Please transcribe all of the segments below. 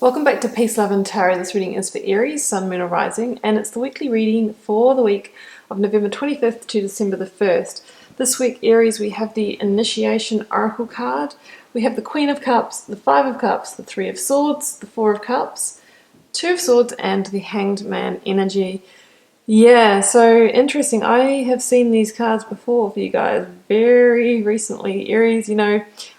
Welcome back to Peace, Love and Tarot. This reading is for Aries, Sun, Moon or Rising, and it's the weekly reading for the week of November 25th to December the 1st. This week, Aries, we have the Initiation Oracle card. We have the Queen of Cups, the Five of Cups, the Three of Swords, the Four of Cups, Two of Swords, and the Hanged Man energy. Yeah, so interesting. I have seen these cards before for you guys very recently. Aries,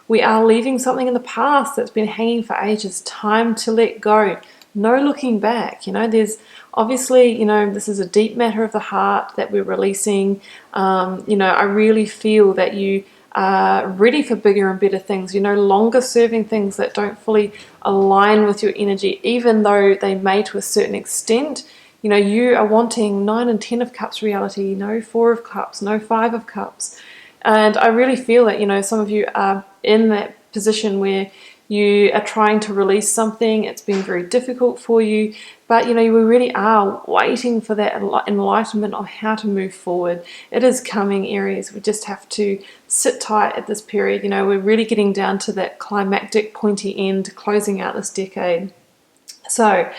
we are leaving something in the past that's been hanging for ages. Time to let go. No looking back. There's obviously, this is a deep matter of the heart that we're releasing. I really feel that you are ready for bigger and better things, longer serving things that don't fully align with your energy, even though they may to a certain extent. You are wanting 9 and 10 of Cups reality, no 4 of Cups, no 5 of Cups. And I really feel that, some of you are in that position where you are trying to release something. It's been very difficult for you, but, we really are waiting for that enlightenment of how to move forward. It is coming, Aries. We just have to sit tight at this period. We're really getting down to that climactic, pointy end, closing out this decade. So,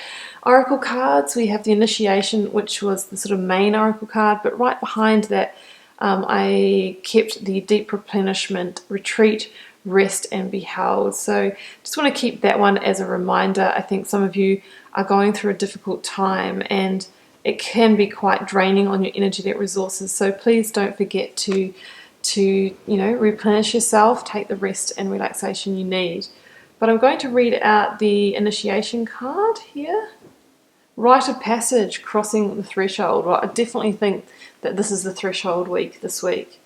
Oracle cards, we have the Initiation, which was the sort of main Oracle card, but right behind that I kept the Deep Replenishment, Retreat, Rest and Be Held. So just want to keep that one as a reminder. I think some of you are going through a difficult time and it can be quite draining on your energetic resources. So please don't forget to replenish yourself, take the rest and relaxation you need. But I'm going to read out the Initiation card here. Rite of passage, crossing the threshold. Well, I definitely think that this is the threshold week this week.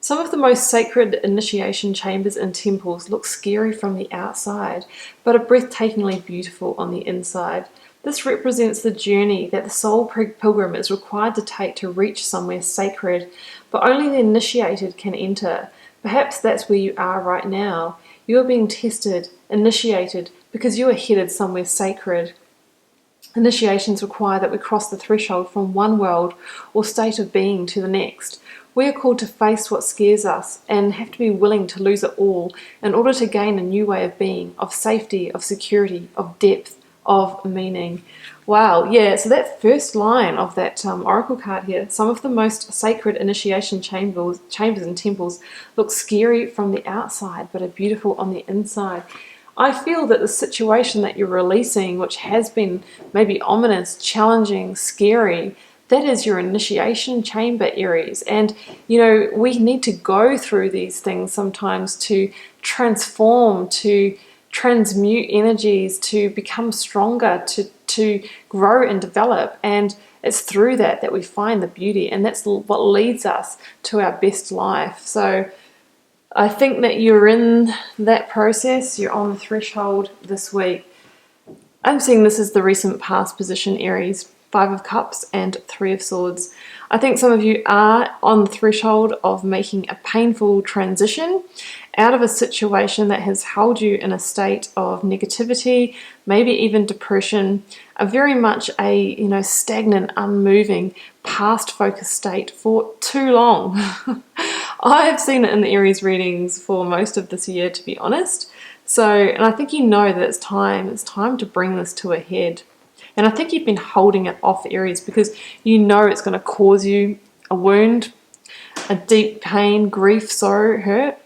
Some of the most sacred initiation chambers and temples look scary from the outside, but are breathtakingly beautiful on the inside. This represents the journey that the soul pilgrim is required to take to reach somewhere sacred, but only the initiated can enter. Perhaps that's where you are right now. You are being tested, initiated, because you are headed somewhere sacred. Initiations require that we cross the threshold from one world or state of being to the next. We are called to face what scares us and have to be willing to lose it all in order to gain a new way of being, of safety, of security, of depth, of meaning. Wow, yeah, so that first line of that Oracle card here, some of the most sacred initiation chambers and temples look scary from the outside but are beautiful on the inside. I feel that the situation that you're releasing, which has been maybe ominous, challenging, scary, that is your initiation chamber, Aries. And, we need to go through these things sometimes to transform, to transmute energies, to become stronger, to grow and develop. And it's through that we find the beauty. And that's what leads us to our best life. So I think that you're in that process. You're on the threshold this week. I'm seeing this as the recent past position, Aries. 5 of Cups and 3 of Swords. I think some of you are on the threshold of making a painful transition out of a situation that has held you in a state of negativity, maybe even depression, a very much a stagnant, unmoving, past-focused state for too long. I have seen it in the Aries readings for most of this year, to be honest. And I think that it's time to bring this to a head. And I think you've been holding it off, Aries, because it's going to cause you a wound, a deep pain, grief, sorrow, hurt.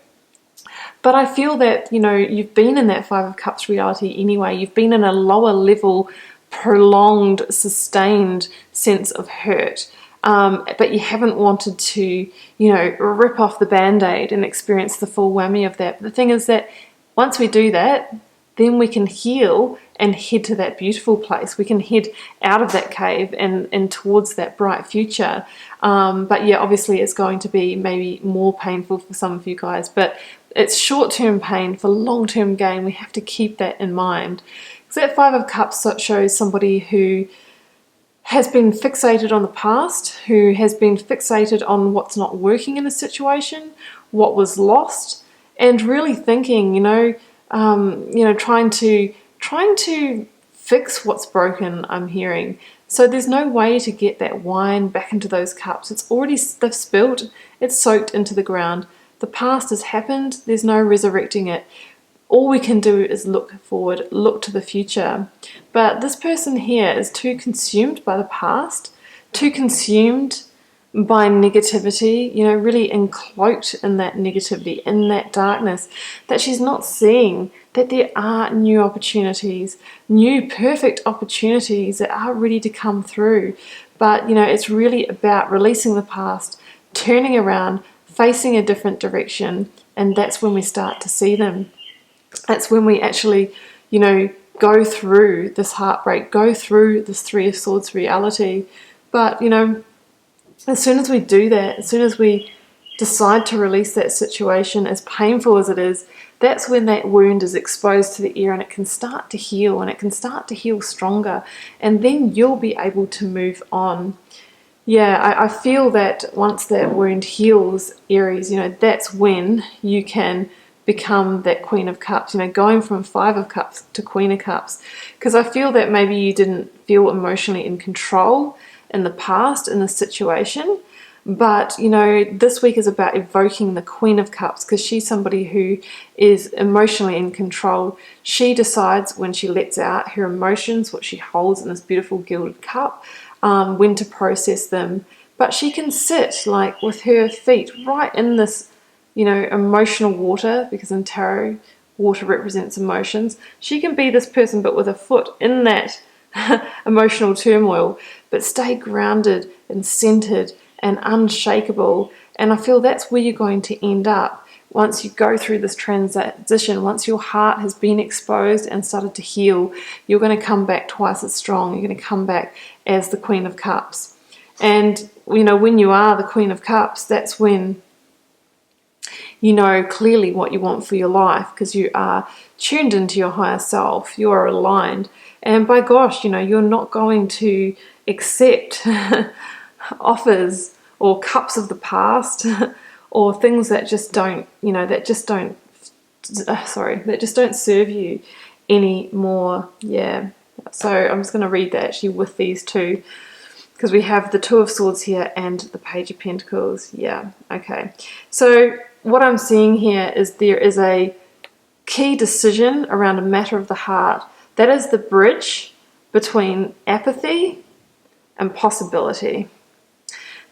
But I feel that, you've been in that 5 of Cups reality anyway. You've been in a lower level, prolonged, sustained sense of hurt. But you haven't wanted to, rip off the Band-Aid and experience the full whammy of that. But the thing is that once we do that, then we can heal and head to that beautiful place. We can head out of that cave and towards that bright future. But yeah, obviously it's going to be maybe more painful for some of you guys, but it's short-term pain for long-term gain. We have to keep that in mind. Because that 5 of Cups shows somebody who has been fixated on the past, who has been fixated on what's not working in a situation, what was lost, and really thinking, trying to fix what's broken, I'm hearing. So there's no way to get that wine back into those cups. They've spilled, it's soaked into the ground. The past has happened, there's no resurrecting it. all we can do is look forward, look to the future. But this person here is too consumed by the past, too consumed by negativity, you know, really encloaked in that negativity, in that darkness, that she's not seeing that there are new opportunities, new perfect opportunities that are ready to come through. But, you know, it's really about releasing the past, turning around, facing a different direction, and that's when we start to see them. That's when we actually, you know, go through this heartbreak, go through this Three of Swords reality. But, you know, as soon as we do that, as soon as we decide to release that situation, as painful as it is, that's when that wound is exposed to the air and it can start to heal, and it can start to heal stronger. And then you'll be able to move on. Yeah, I feel that once that wound heals, Aries, you know, that's when you can become that Queen of Cups, you know, going from Five of Cups to Queen of Cups. Because I feel that maybe you didn't feel emotionally in control in the past in this situation. But, you know, this week is about evoking the Queen of Cups, because she's somebody who is emotionally in control. She decides when she lets out her emotions, what she holds in this beautiful gilded cup, when to process them. But she can sit like with her feet right in this, you know, emotional water, because in tarot, water represents emotions. She can be this person, but with a foot in that emotional turmoil, but stay grounded and centered and unshakable. And I feel that's where you're going to end up once you go through this transition. Once your heart has been exposed and started to heal, you're going to come back twice as strong. You're going to come back as the Queen of Cups. And, you know, when you are the Queen of Cups, that's when you know clearly what you want for your life, because you are tuned into your higher self, you are aligned, and by gosh, you know, you're not going to accept offers or cups of the past or things that just don't, you know, that just don't serve you anymore. Yeah, so I'm just going to read that actually with these two, because we have the Two of Swords here and the Page of Pentacles. Yeah, okay, so what I'm seeing here is there is a key decision around a matter of the heart. That is the bridge between apathy and possibility.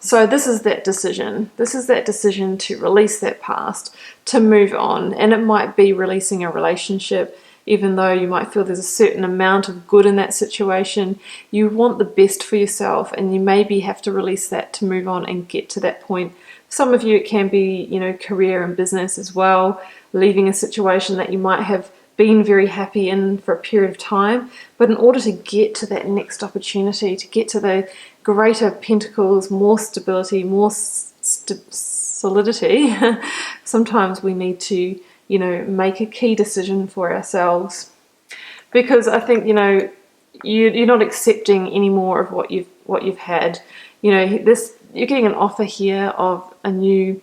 So this is that decision. This is that decision to release that past, to move on. And it might be releasing a relationship, even though you might feel there's a certain amount of good in that situation. You want the best for yourself, and you maybe have to release that to move on and get to that point. Some of you, it can be, you know, career and business as well, leaving a situation that you might have been very happy in for a period of time. But in order to get to that next opportunity, to get to the greater pentacles, more stability, more solidity, sometimes we need to, you know, make a key decision for ourselves. Because I think, you know, you're not accepting any more of what you've had. You know, you're getting an offer here of a new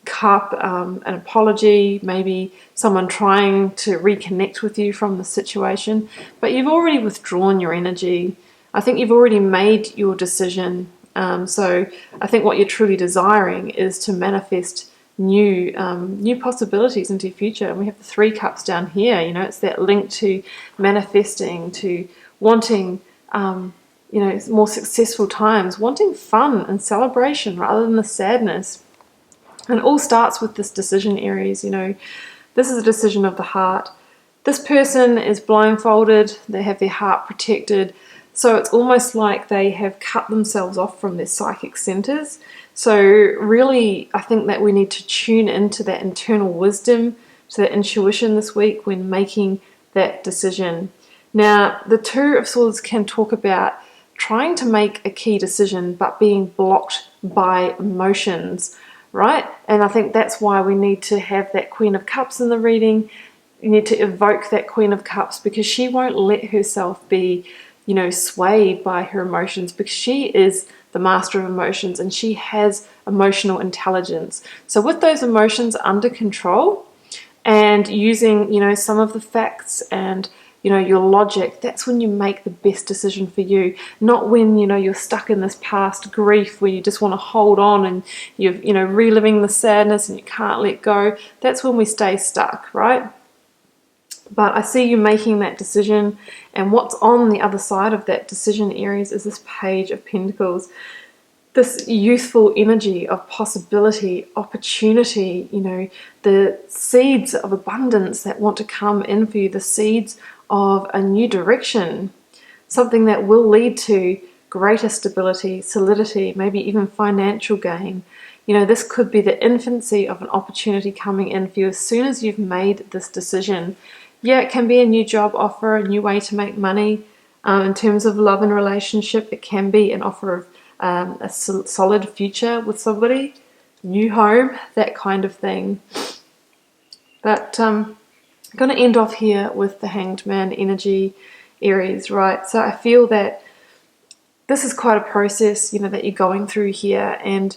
cup, an apology, maybe someone trying to reconnect with you from the situation, but you've already withdrawn your energy. I think you've already made your decision. So I think what you're truly desiring is to manifest new possibilities into your future. And we have the Three Cups down here. You know, it's that link to manifesting, to wanting you know, more successful times, wanting fun and celebration rather than the sadness. And it all starts with this decision, Aries. You know, this is a decision of the heart. This person is blindfolded, they have their heart protected, so it's almost like they have cut themselves off from their psychic centers. So really, I think that we need to tune into that internal wisdom, to that intuition this week when making that decision. Now, the Two of Swords can talk about trying to make a key decision but being blocked by emotions, right? And I think that's why we need to have that Queen of Cups in the reading. You need to evoke that Queen of Cups, because she won't let herself be, you know, swayed by her emotions, because she is the master of emotions and she has emotional intelligence. So with those emotions under control and using, you know, some of the facts and, you know, your logic, that's when you make the best decision for you. Not when, you know, you're stuck in this past grief where you just want to hold on and you're, you know, reliving the sadness and you can't let go. That's when we stay stuck, right? But I see you making that decision, and what's on the other side of that decision, Aries, is this Page of Pentacles. This youthful energy of possibility, opportunity, you know, the seeds of abundance that want to come in for you, the seeds of a new direction, something that will lead to greater stability, solidity, maybe even financial gain. You know, this could be the infancy of an opportunity coming in for you as soon as you've made this decision. Yeah, it can be a new job offer, a new way to make money. In terms of love and relationship, it can be an offer of a solid future with somebody, new home, that kind of thing. But I'm going to end off here with the Hanged Man energy, Aries, right? So I feel that this is quite a process, you know, that you're going through here, and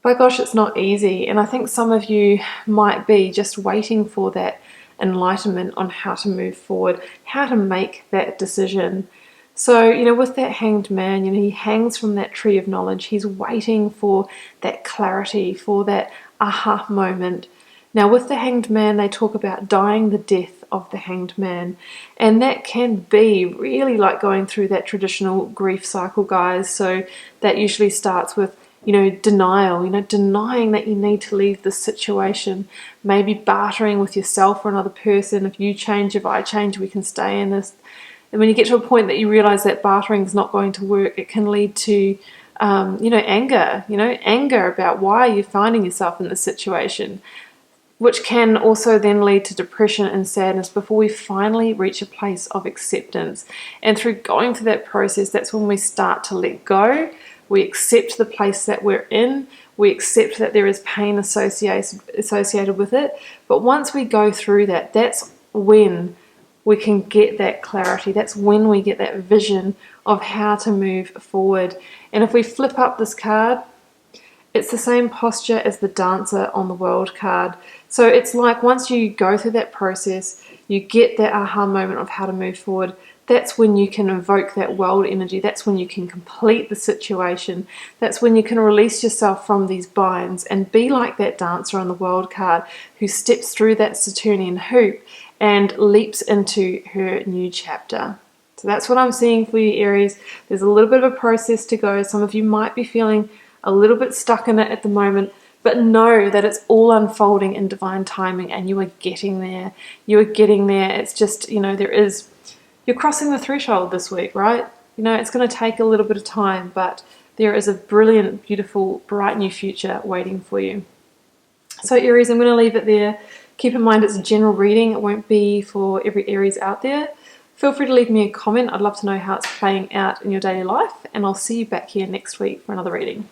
by gosh, it's not easy. And I think some of you might be just waiting for that enlightenment on how to move forward, how to make that decision. So, you know, with that Hanged Man, you know, he hangs from that tree of knowledge. He's waiting for that clarity, for that aha moment. Now, with the Hanged Man, they talk about dying the death of the Hanged Man. And that can be really like going through that traditional grief cycle, guys. So that usually starts with, you know, denial, you know, denying that you need to leave this situation, maybe bartering with yourself or another person. If you change, if I change, we can stay in this. And when you get to a point that you realize that bartering is not going to work, it can lead to, you know, anger about why you're finding yourself in this situation, which can also then lead to depression and sadness before we finally reach a place of acceptance. And through going through that process, that's when we start to let go. We accept the place that we're in. We accept that there is pain associated with it. But once we go through that, that's when we can get that clarity. That's when we get that vision of how to move forward. And if we flip up this card, it's the same posture as the Dancer on the World card. So it's like once you go through that process, you get that aha moment of how to move forward. That's when you can invoke that world energy. That's when you can complete the situation. That's when you can release yourself from these binds and be like that Dancer on the World card who steps through that Saturnian hoop and leaps into her new chapter. So that's what I'm seeing for you, Aries. There's a little bit of a process to go. Some of you might be feeling a little bit stuck in it at the moment, but know that it's all unfolding in divine timing and you are getting there. You are getting there. It's just, you know, you're crossing the threshold this week, right? You know, it's going to take a little bit of time, but there is a brilliant, beautiful, bright new future waiting for you. So Aries, I'm going to leave it there. Keep in mind it's a general reading. It won't be for every Aries out there. Feel free to leave me a comment. I'd love to know how it's playing out in your daily life, and I'll see you back here next week for another reading.